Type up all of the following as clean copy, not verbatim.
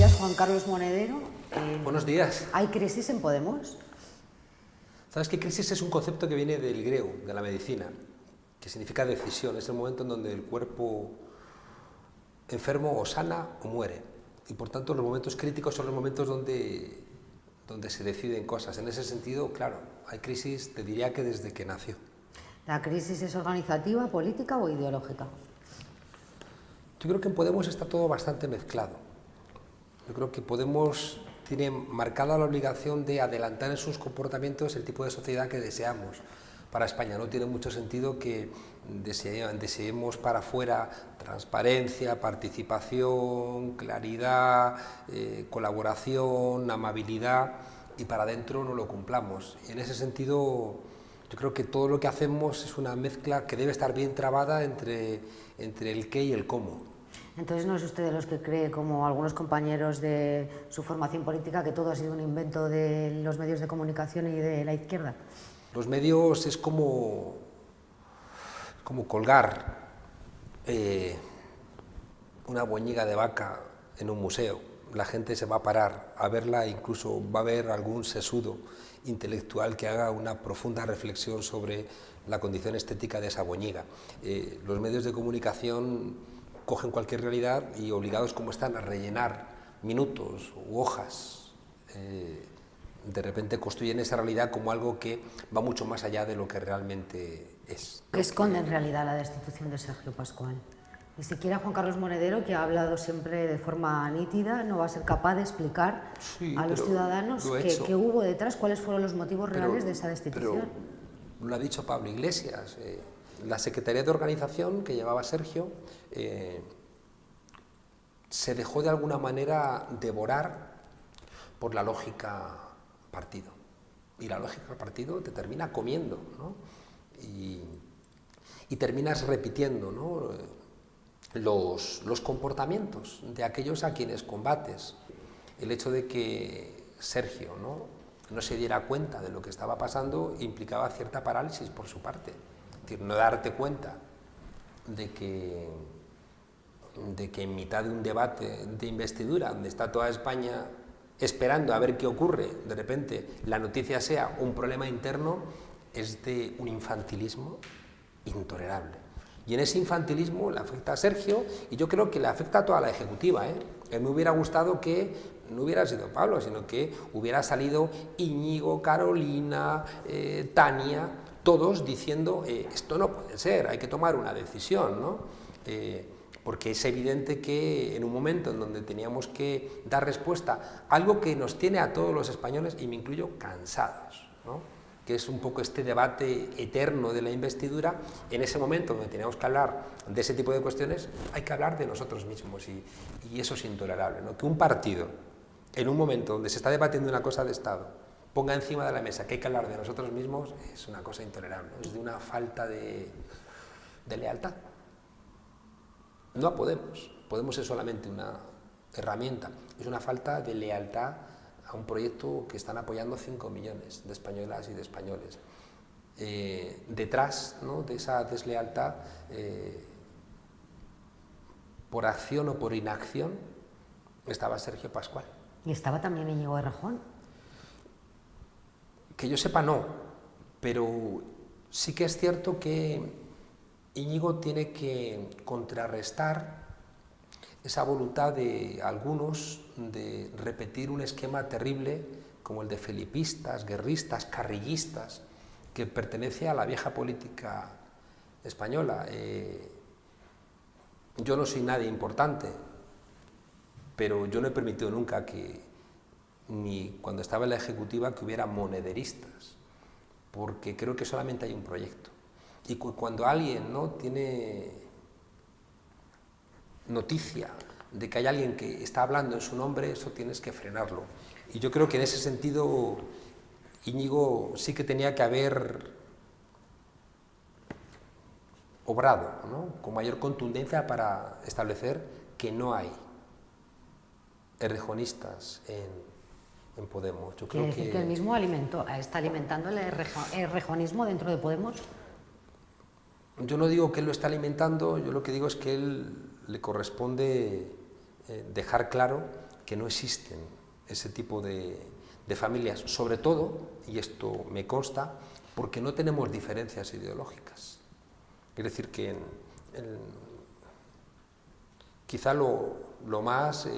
días, Juan Carlos Monedero. Buenos días. ¿Hay crisis en Podemos? ¿Sabes que crisis es un concepto que viene del griego, de la medicina, que significa decisión? Es el momento en donde el cuerpo enfermo o sana o muere. Y por tanto los momentos críticos son los momentos donde se deciden cosas. En ese sentido, claro, hay crisis, te diría que desde que nació. ¿La crisis es organizativa, política o ideológica? Yo creo que en Podemos está todo bastante mezclado. Yo creo que Podemos tiene marcada la obligación de adelantar en sus comportamientos el tipo de sociedad que deseamos para España. No tiene mucho sentido que deseemos para afuera transparencia, participación, claridad, colaboración, amabilidad, y para adentro no lo cumplamos. Y en ese sentido, yo creo que todo lo que hacemos es una mezcla que debe estar bien trabada entre el qué y el cómo. Entonces, ¿no es usted de los que cree, como algunos compañeros de su formación política, que todo ha sido un invento de los medios de comunicación y de la izquierda? Los medios es como colgar una boñiga de vaca en un museo. La gente se va a parar a verla e incluso va a haber algún sesudo intelectual que haga una profunda reflexión sobre la condición estética de esa boñiga. Los medios de comunicación cogen cualquier realidad y, obligados como están a rellenar minutos u hojas, de repente construyen esa realidad como algo que va mucho más allá de lo que realmente es. ¿Qué esconde en realidad la destitución de Sergio Pascual? Ni siquiera Juan Carlos Monedero, que ha hablado siempre de forma nítida, no va a ser capaz de explicar a los ciudadanos qué hubo detrás, cuáles fueron los motivos reales de esa destitución. Pero lo ha dicho Pablo Iglesias. La Secretaría de Organización que llevaba Sergio se dejó de alguna manera devorar por la lógica partido. Y la lógica partido te termina comiendo, ¿no? Y terminas repitiendo, ¿no?, los comportamientos de aquellos a quienes combates. El hecho de que Sergio no se diera cuenta de lo que estaba pasando implicaba cierta parálisis por su parte. Es decir, no darte cuenta de que en mitad de un debate de investidura, donde está toda España esperando a ver qué ocurre, de repente la noticia sea un problema interno, es de un infantilismo intolerable. Y en ese infantilismo le afecta a Sergio, y yo creo que le afecta a toda la ejecutiva. Me hubiera gustado que no hubiera sido Pablo, sino que hubiera salido Íñigo, Carolina, Tania, todos diciendo esto no puede ser, hay que tomar una decisión, ¿no? Porque es evidente que en un momento en donde teníamos que dar respuesta a algo que nos tiene a todos los españoles, y me incluyo, cansados, ¿no?, que es un poco este debate eterno de la investidura, en ese momento donde teníamos que hablar de ese tipo de cuestiones, hay que hablar de nosotros mismos, y eso es intolerable, ¿no? Que un partido, en un momento donde se está debatiendo una cosa de Estado, ponga encima de la mesa que hay que hablar de nosotros mismos, es una cosa intolerable, es de una falta de lealtad. No a Podemos. Podemos es solamente una herramienta, es una falta de lealtad a un proyecto que están apoyando 5 millones de españolas y de españoles. Detrás, ¿no?, de esa deslealtad, por acción o por inacción, estaba Sergio Pascual. ¿Y estaba también Íñigo Errejón? Que yo sepa, no, pero sí que es cierto que Íñigo tiene que contrarrestar esa voluntad de algunos de repetir un esquema terrible como el de felipistas, guerristas, carrillistas, que pertenece a la vieja política española. Yo no soy nadie importante, pero yo no he permitido nunca que, ni cuando estaba en la ejecutiva, que hubiera monederistas, porque creo que solamente hay un proyecto. Y cuando alguien no tiene noticia de que hay alguien que está hablando en su nombre, eso tienes que frenarlo. Y yo creo que en ese sentido Íñigo sí que tenía que haber obrado, ¿no?, con mayor contundencia para establecer que no hay errejonistas en Podemos. Yo creo ¿Quiere decir que él mismo está alimentando el errejonismo dentro de Podemos? Yo no digo que él lo está alimentando, yo lo que digo es que él le corresponde dejar claro que no existen ese tipo de familias, sobre todo, y esto me consta, porque no tenemos diferencias ideológicas. Es decir, que quizá lo más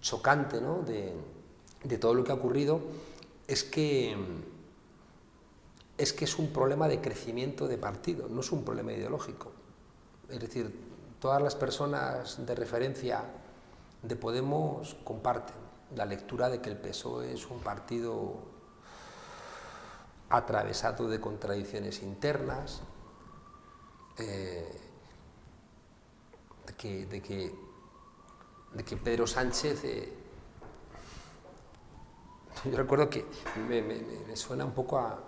chocante, ¿no?, de todo lo que ha ocurrido es que es un problema de crecimiento de partido, no es un problema ideológico. Es decir, todas las personas de referencia de Podemos comparten la lectura de que el PSOE es un partido atravesado de contradicciones internas, de que Pedro Sánchez, yo recuerdo que me suena un poco a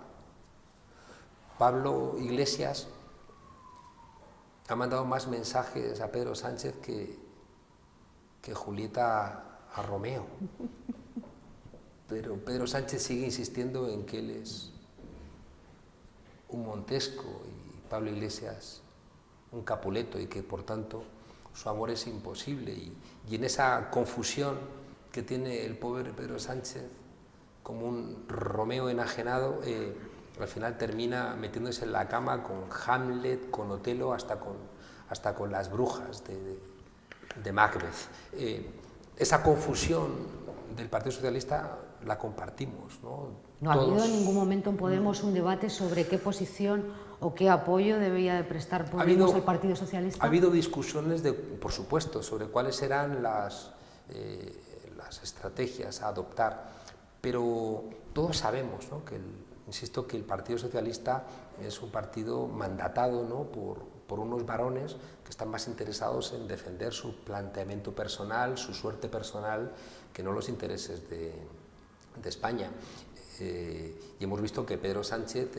Pablo Iglesias, ha mandado más mensajes a Pedro Sánchez que Julieta a Romeo, pero Pedro Sánchez sigue insistiendo en que él es un Montesco y Pablo Iglesias un Capuleto, y que por tanto su amor es imposible, y en esa confusión que tiene el pobre Pedro Sánchez como un Romeo enajenado, al final termina metiéndose en la cama con Hamlet, con Otelo, hasta con las brujas de Macbeth. Esa confusión del Partido Socialista la compartimos, ¿no? ¿No ha habido en ningún momento en Podemos un debate sobre qué posición o qué apoyo debía de prestar Podemos al Partido Socialista? Ha habido discusiones, por supuesto, sobre cuáles eran las estrategias a adoptar, pero todos sabemos, ¿no?, insisto, que el Partido Socialista es un partido mandatado, ¿no?, por unos varones que están más interesados en defender su planteamiento personal, su suerte personal, que no los intereses de España. Y hemos visto que Pedro Sánchez,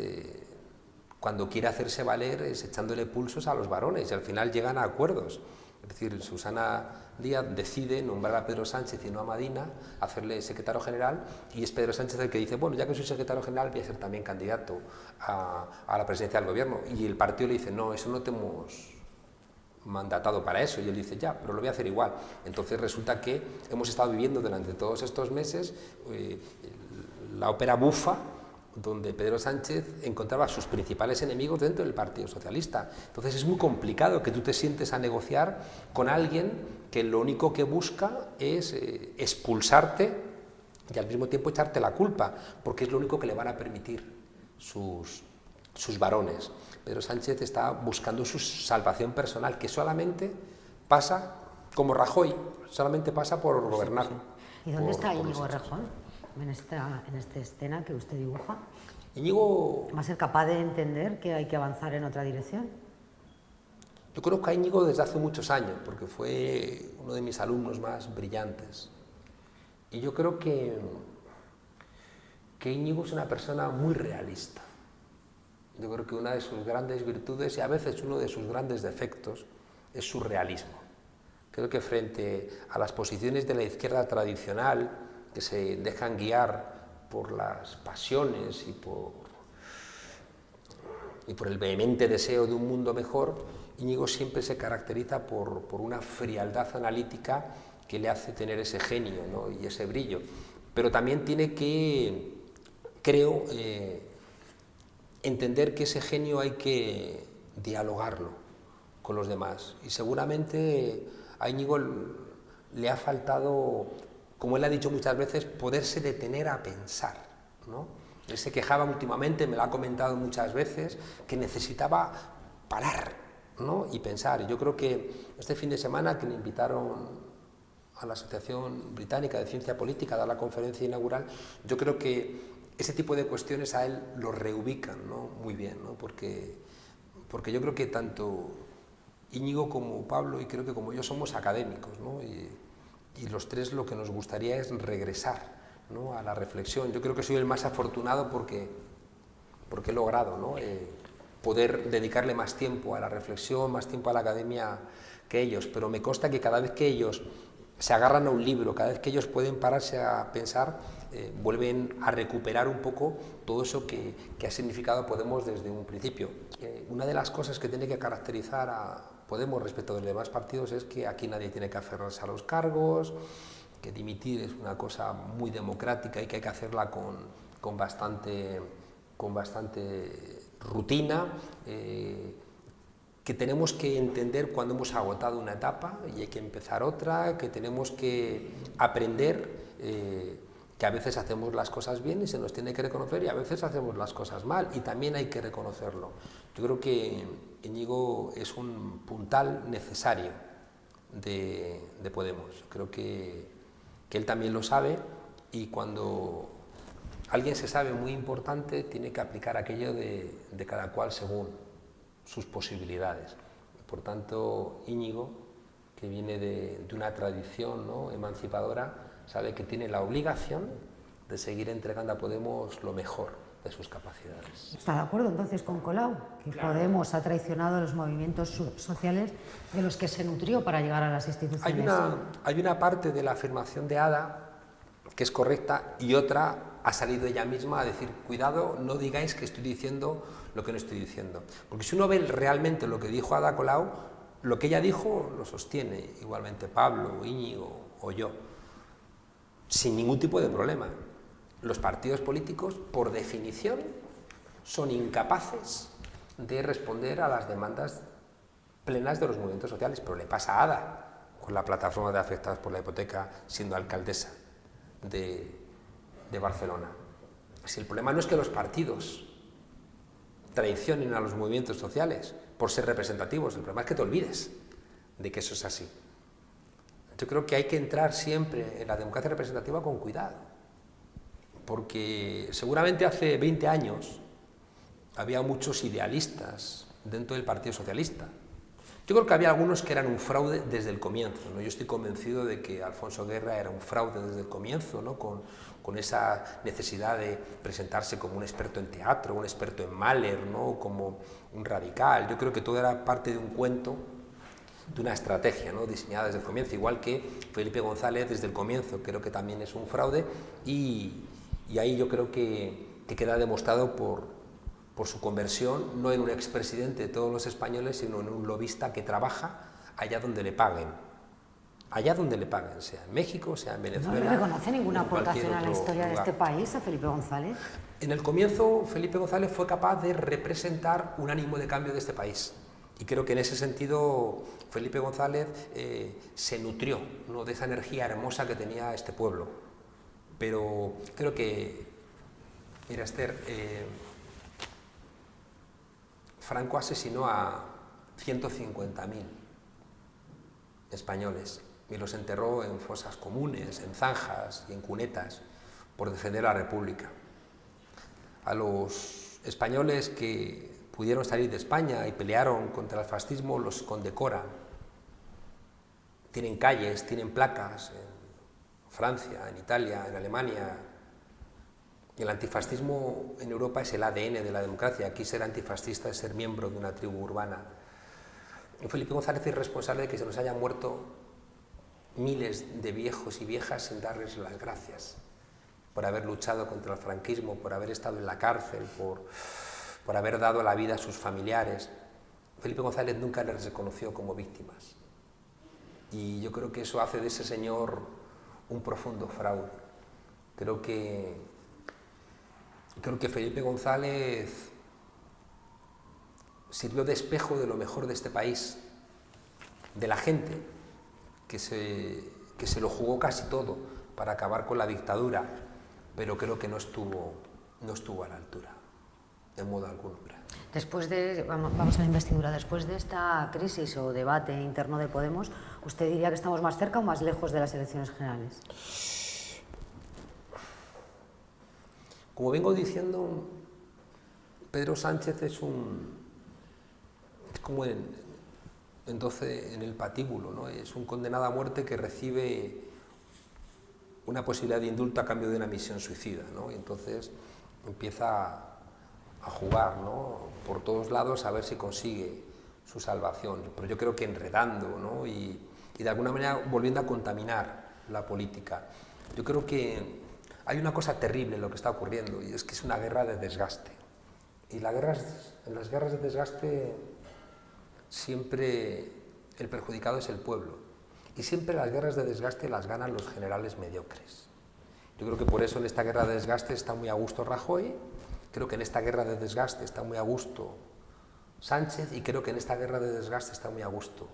cuando quiere hacerse valer, es echándole pulsos a los varones, y al final llegan a acuerdos. Es decir, Susana Díaz decide nombrar a Pedro Sánchez y no a Madina, hacerle secretario general, y es Pedro Sánchez el que dice, bueno, ya que soy secretario general, voy a ser también candidato a la presidencia del gobierno. Y el partido le dice, no, eso no te hemos mandatado para eso, y él dice, ya, pero lo voy a hacer igual. Entonces resulta que hemos estado viviendo durante todos estos meses la ópera bufa, donde Pedro Sánchez encontraba sus principales enemigos dentro del Partido Socialista. Entonces es muy complicado que tú te sientes a negociar con alguien que lo único que busca es expulsarte y al mismo tiempo echarte la culpa, porque es lo único que le van a permitir sus varones. Pedro Sánchez está buscando su salvación personal, que solamente pasa, como Rajoy, solamente pasa por gobernar. ¿Y dónde está Íñigo Errejón en esta escena que usted dibuja? Íñigo... ¿Va a ser capaz de entender que hay que avanzar en otra dirección? Yo conozco a Íñigo desde hace muchos años, porque fue uno de mis alumnos más brillantes. Y yo creo que Íñigo es una persona muy realista. Yo creo que una de sus grandes virtudes, y a veces uno de sus grandes defectos, es su realismo. Creo que frente a las posiciones de la izquierda tradicional, que se dejan guiar por las pasiones y por el vehemente deseo de un mundo mejor, Íñigo siempre se caracteriza por una frialdad analítica que le hace tener ese genio, ¿no?, y ese brillo. Pero también tiene que, creo, entender que ese genio hay que dialogarlo con los demás. Y seguramente a Íñigo le ha faltado, como él ha dicho muchas veces, poderse detener a pensar, ¿no? Él se quejaba últimamente, me lo ha comentado muchas veces, que necesitaba parar, ¿no?, y pensar. Yo creo que este fin de semana, que me invitaron a la Asociación Británica de Ciencia Política a dar la conferencia inaugural, yo creo que ese tipo de cuestiones a él lo reubican, ¿no?, muy bien, ¿no?, porque yo creo que tanto Íñigo como Pablo, y creo que como yo, somos académicos, ¿no?, y los tres lo que nos gustaría es regresar, ¿no?, a la reflexión. Yo creo que soy el más afortunado porque he logrado, ¿no?, poder dedicarle más tiempo a la reflexión, más tiempo a la academia que ellos, pero me consta que cada vez que ellos se agarran a un libro, cada vez que ellos pueden pararse a pensar, vuelven a recuperar un poco todo eso que ha significado Podemos desde un principio. Una de las cosas que tiene que caracterizar Podemos respecto de los demás partidos es que aquí nadie tiene que aferrarse a los cargos, que dimitir es una cosa muy democrática y que hay que hacerla con bastante rutina, que tenemos que entender cuando hemos agotado una etapa y hay que empezar otra, que tenemos que aprender que a veces hacemos las cosas bien y se nos tiene que reconocer y a veces hacemos las cosas mal y también hay que reconocerlo. Yo creo que Íñigo es un puntal necesario de Podemos. Creo que él también lo sabe y cuando alguien se sabe muy importante tiene que aplicar aquello de cada cual según sus posibilidades. Por tanto, Íñigo, que viene de una tradición, ¿no?, emancipadora, sabe que tiene la obligación de seguir entregando a Podemos lo mejor de sus capacidades. ¿Está de acuerdo entonces con Colau? Que claro, Podemos ha traicionado los movimientos sociales de los que se nutrió para llegar a las instituciones. Hay una parte de la afirmación de Ada que es correcta y otra ha salido ella misma a decir, cuidado, no digáis que estoy diciendo lo que no estoy diciendo. Porque si uno ve realmente lo que dijo Ada Colau, lo que ella dijo lo sostiene igualmente Pablo, Íñigo o yo, sin ningún tipo de problema. Los partidos políticos, por definición, son incapaces de responder a las demandas plenas de los movimientos sociales, pero le pasa a Ada con la plataforma de afectados por la hipoteca siendo alcaldesa de Barcelona. Si el problema no es que los partidos traicionen a los movimientos sociales por ser representativos, el problema es que te olvides de que eso es así. Yo creo que hay que entrar siempre en la democracia representativa con cuidado, porque seguramente hace 20 años había muchos idealistas dentro del Partido Socialista. Yo creo que había algunos que eran un fraude desde el comienzo, ¿no? Yo estoy convencido de que Alfonso Guerra era un fraude desde el comienzo, ¿no?, con esa necesidad de presentarse como un experto en teatro, un experto en Mahler, ¿no?, como un radical. Yo creo que todo era parte de un cuento, de una estrategia, ¿no?, diseñada desde el comienzo, igual que Felipe González desde el comienzo creo que también es un fraude y ahí yo creo que queda demostrado por su conversión, no en un expresidente de todos los españoles, sino en un lobista que trabaja allá donde le paguen, sea en México, sea en Venezuela. ¿No le reconoce ninguna aportación a la historia de este país a Felipe González? En el comienzo, Felipe González fue capaz de representar un ánimo de cambio de este país. Y creo que en ese sentido Felipe González se nutrió, ¿no?, de esa energía hermosa que tenía este pueblo. Pero creo que, mira, Esther, Franco asesinó a 150.000 españoles y los enterró en fosas comunes, en zanjas y en cunetas por defender la República. A los españoles que pudieron salir de España y pelearon contra el fascismo los condecoran. Tienen calles, tienen placas en Francia, en Italia, en Alemania. Y el antifascismo en Europa es el ADN de la democracia. Aquí ser antifascista es ser miembro de una tribu urbana. Y Felipe González es responsable de que se nos hayan muerto miles de viejos y viejas sin darles las gracias por haber luchado contra el franquismo, por haber estado en la cárcel, por haber dado la vida a sus familiares. Felipe González nunca les reconoció como víctimas. Y yo creo que eso hace de ese señor un profundo fraude. Creo que Felipe González sirvió de espejo de lo mejor de este país, de la gente que se lo jugó casi todo para acabar con la dictadura, pero creo que no estuvo a la altura, de modo alguno. Vamos a la investidura. Después de esta crisis o debate interno de Podemos, ¿usted diría que estamos más cerca o más lejos de las elecciones generales? Como vengo diciendo, Pedro Sánchez es como en el patíbulo, ¿no? Es un condenado a muerte que recibe una posibilidad de indulto a cambio de una misión suicida, ¿no? Y entonces empieza a jugar, ¿no?, por todos lados a ver si consigue su salvación. Pero yo creo que enredando, ¿no?, y de alguna manera volviendo a contaminar la política. Yo creo que hay una cosa terrible en lo que está ocurriendo y es que es una guerra de desgaste. Y en las guerras de desgaste siempre el perjudicado es el pueblo. Y siempre las guerras de desgaste las ganan los generales mediocres. Yo creo que por eso en esta guerra de desgaste está muy a gusto Rajoy, creo que en esta guerra de desgaste está muy a gusto Sánchez y creo que en esta guerra de desgaste está muy a gusto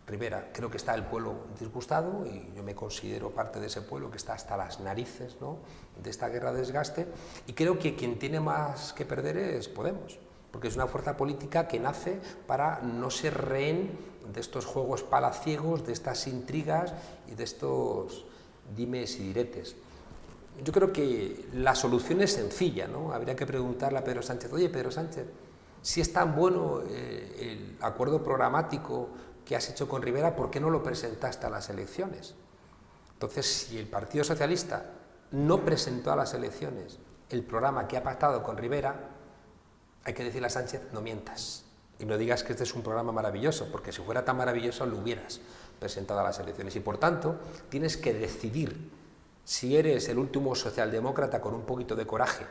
Rivera. Creo que está el pueblo disgustado y yo me considero parte de ese pueblo que está hasta las narices, ¿no?, de esta guerra de desgaste, y creo que quien tiene más que perder es Podemos, porque es una fuerza política que nace para no ser rehén de estos juegos palaciegos, de estas intrigas y de estos dimes y diretes. Yo creo que la solución es sencilla, ¿no? Habría que preguntarle a Pedro Sánchez: oye, Pedro Sánchez, si es tan bueno el acuerdo programático que has hecho con Rivera, ¿por qué no lo presentaste a las elecciones? Entonces, si el Partido Socialista no presentó a las elecciones el programa que ha pactado con Rivera, hay que decirle a Sánchez: no mientas y no digas que este es un programa maravilloso, porque si fuera tan maravilloso lo hubieras presentado a las elecciones. Y por tanto, tienes que decidir si eres el último socialdemócrata con un poquito de coraje,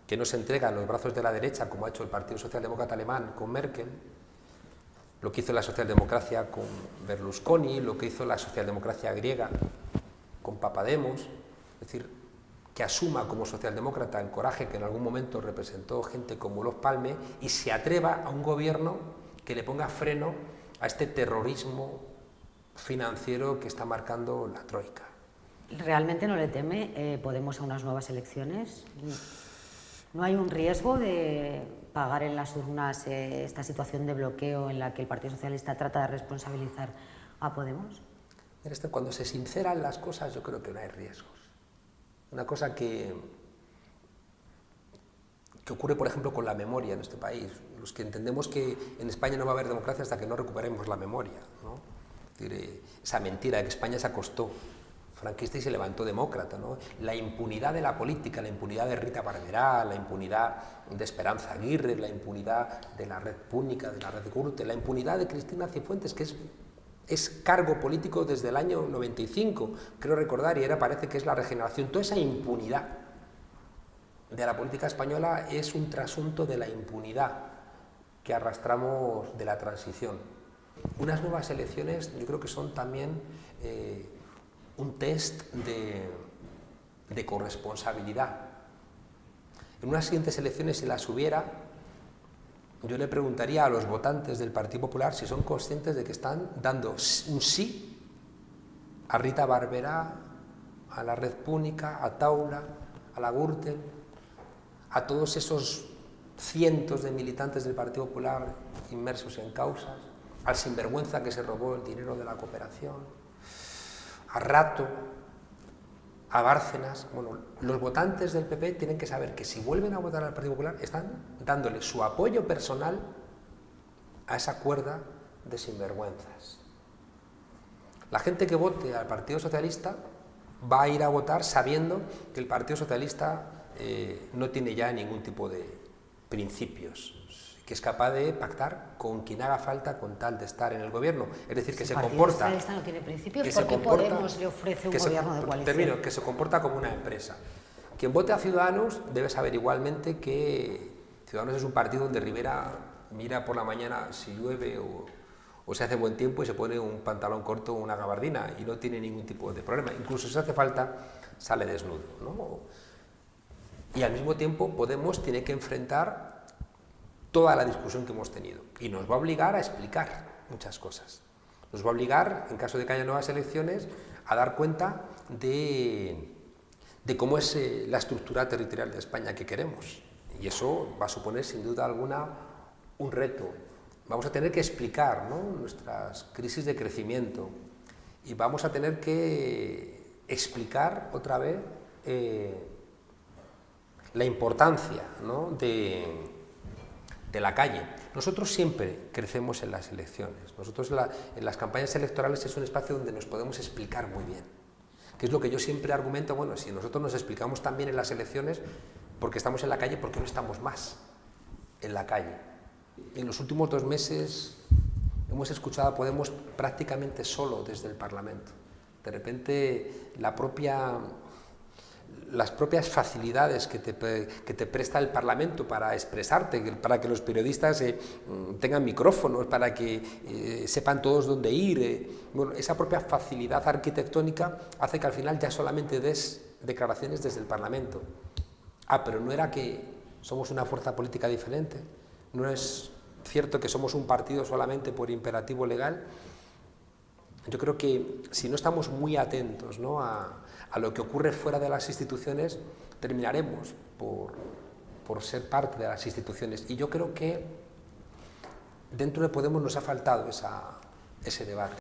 que no se entrega en los brazos de la derecha, como ha hecho el Partido Socialdemócrata Alemán con Merkel, lo que hizo la socialdemocracia con Berlusconi, lo que hizo la socialdemocracia griega con Papademos, es decir, que asuma como socialdemócrata el coraje que en algún momento representó gente como Olof Palme y se atreva a un gobierno que le ponga freno a este terrorismo financiero que está marcando la troika. ¿Realmente no le teme Podemos a unas nuevas elecciones? ¿No hay un riesgo de pagar en las urnas esta situación de bloqueo en la que el Partido Socialista trata de responsabilizar a Podemos? Cuando se sinceran las cosas, yo creo que no hay riesgos. Una cosa que ocurre, por ejemplo, con la memoria en este país. Los que entendemos que en España no va a haber democracia hasta que no recuperemos la memoria, ¿no? Es decir, esa mentira de que España se acostó franquista y se levantó demócrata, ¿no? La impunidad de la política, la impunidad de Rita Barberá, la impunidad de Esperanza Aguirre, la impunidad de la Red Púnica, de la Red Gürtel, la impunidad de Cristina Cifuentes, que es cargo político desde el año 95, creo recordar, y ahora parece que es la regeneración. Toda esa impunidad de la política española es un trasunto de la impunidad que arrastramos de la transición. Unas nuevas elecciones yo creo que son también un test de corresponsabilidad. En unas siguientes elecciones, si las hubiera, yo le preguntaría a los votantes del Partido Popular si son conscientes de que están dando un sí a Rita Barberá, a la Red Púnica, a Taula, a la Gürtel, a todos esos cientos de militantes del Partido Popular inmersos en causas, al sinvergüenza que se robó el dinero de la cooperación, a Rato, a Bárcenas. Bueno, los votantes del PP tienen que saber que si vuelven a votar al Partido Popular están dándole su apoyo personal a esa cuerda de sinvergüenzas. La gente que vote al Partido Socialista va a ir a votar sabiendo que el Partido Socialista no tiene ya ningún tipo de principios, que es capaz de pactar con quien haga falta con tal de estar en el gobierno. Es decir, que se comporta... El Partido Socialista no tiene principios, ¿por qué Podemos le ofrece un gobierno de coalición? Termino, que se comporta como una empresa. Quien vote a Ciudadanos debe saber igualmente que Ciudadanos es un partido donde Rivera mira por la mañana si llueve o se hace buen tiempo y se pone un pantalón corto o una gabardina y no tiene ningún tipo de problema. Incluso si hace falta, sale desnudo, ¿no? Y al mismo tiempo Podemos tiene que enfrentar toda la discusión que hemos tenido y nos va a obligar a explicar muchas cosas. Nos va a obligar, en caso de que haya nuevas elecciones, a dar cuenta de cómo es la estructura territorial de España que queremos. Y eso va a suponer, sin duda alguna, un reto. Vamos a tener que explicar, ¿no?, nuestras crisis de crecimiento y vamos a tener que explicar otra vez la importancia, ¿no?, de la calle. Nosotros siempre crecemos en las elecciones. Nosotros en las campañas electorales es un espacio donde nos podemos explicar muy bien. Que es lo que yo siempre argumento: bueno, si nosotros nos explicamos tan bien en las elecciones, porque estamos en la calle, ¿por qué no estamos más en la calle? En los últimos 2 meses hemos escuchado a Podemos prácticamente solo desde el Parlamento. De repente la propia las propias facilidades que te presta el Parlamento para expresarte, para que los periodistas tengan micrófonos, para que sepan todos dónde ir. Bueno, esa propia facilidad arquitectónica hace que al final ya solamente des declaraciones desde el Parlamento. Pero no era que somos una fuerza política diferente, no es cierto que somos un partido solamente por imperativo legal. Yo creo que si no estamos muy atentos, ¿no?, a lo que ocurre fuera de las instituciones, terminaremos por ser parte de las instituciones. Y yo creo que dentro de Podemos nos ha faltado ese debate.